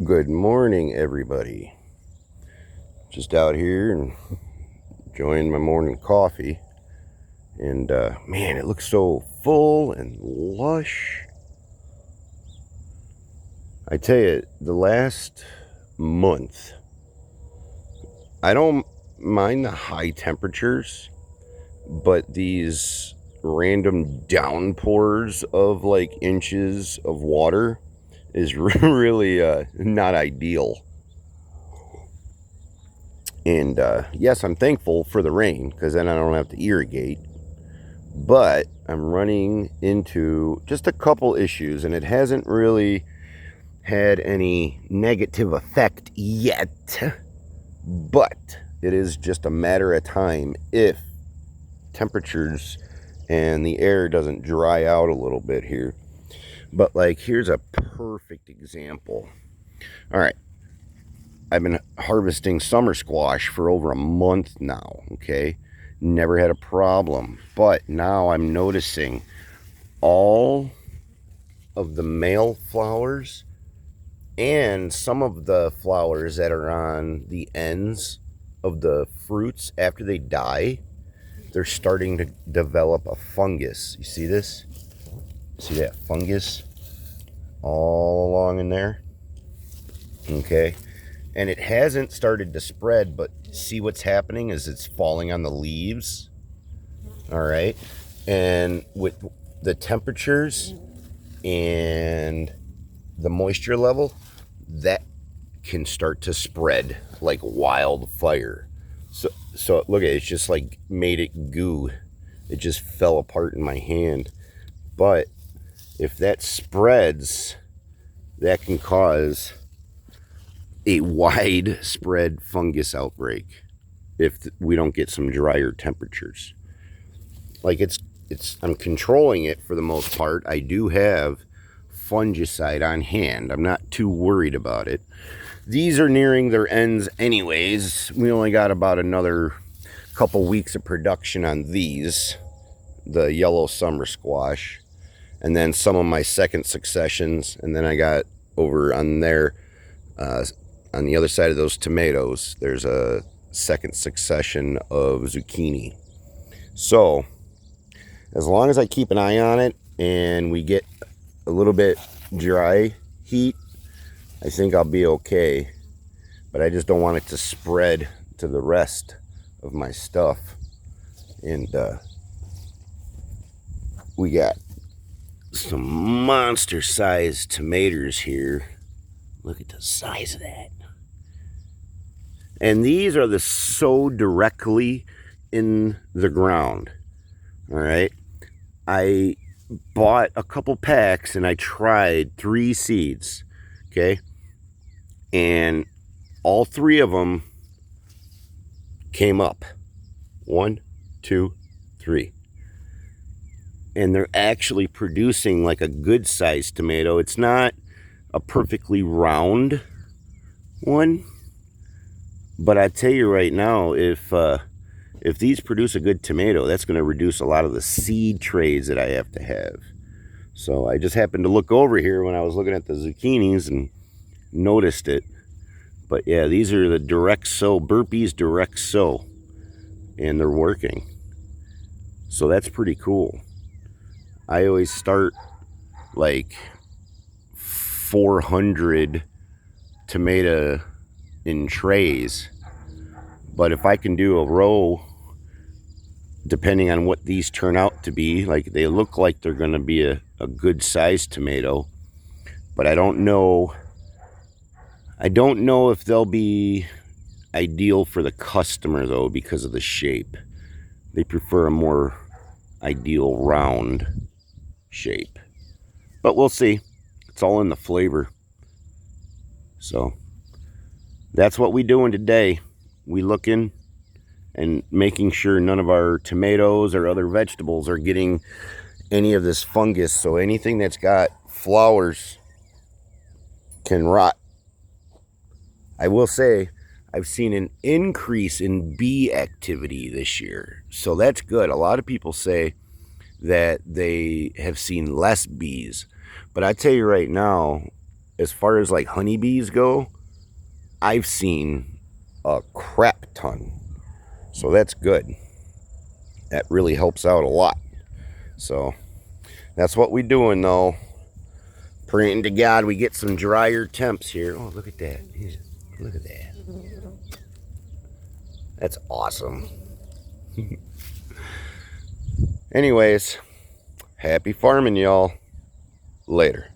Good morning, everybody. Just out here and enjoying my morning coffee. And man, it looks so full and lush. I tell you, the last month, I don't mind the high temperatures, but these random downpours of like inches of water is really not ideal. And yes, I'm thankful for the rain because then I don't have to irrigate. But I'm running into just a couple issues, and it hasn't really had any negative effect yet. But it is just a matter of time if temperatures and the air doesn't dry out a little bit here. But like, here's a perfect example. All right. I've been harvesting summer squash for over a month now, okay? Never had a problem. But now I'm noticing all of the male flowers and some of the flowers that are on the ends of the fruits after they die, they're starting to develop a fungus. You see this? See that fungus all along in there? Okay. And it hasn't started to spread, but see what's happening is it's falling on the leaves. All right. And with the temperatures and the moisture level, that can start to spread like wildfire. So look at it, it's just like made it goo. It just fell apart in my hand. But if that spreads, that can cause a widespread fungus outbreak if we don't get some drier temperatures. Like I'm controlling it for the most part. I do have fungicide on hand. I'm not too worried about it. These are nearing their ends anyways. We only got about another couple weeks of production on these, the yellow summer squash, and then some of my second successions, and then I got over on there on the other side of those tomatoes, there's a second succession of zucchini. So, as long as I keep an eye on it and we get a little bit dry heat, I think I'll be okay. But I just don't want it to spread to the rest of my stuff. And we got some monster-sized tomatoes here. Look at the size of that. And these are the sow directly in the ground. All right. I bought a couple packs and I tried 3 seeds. Okay. And all 3 of them came up. 1, 2, 3. And they're actually producing like a good sized tomato. It's not a perfectly round one. But I tell you right now, if these produce a good tomato, that's going to reduce a lot of the seed trays that I have to have. So I just happened to look over here when I was looking at the zucchinis and noticed it. But yeah, these are the direct sow, Burpee's direct sow, and they're working. So that's pretty cool. I always start like 400 tomato in trays, but if I can do a row, depending on what these turn out to be, like they look like they're going to be a good sized tomato, but I don't know if they'll be ideal for the customer though, because of the shape. They prefer a more ideal round shape, but we'll see. It's all in the flavor. So that's what we doing today. We looking and making sure none of our tomatoes or other vegetables are getting any of this fungus. So anything that's got flowers can rot. I will say I've seen an increase in bee activity this year. So that's good. A lot of people say that they have seen less bees. But I tell you right now, as far as like honeybees go, I've seen a crap ton. So that's good. That really helps out a lot. So that's what we're doing though. Praying to God we get some drier temps here. Oh, look at that. Look at that. That's awesome. Anyways, happy farming, y'all. Later.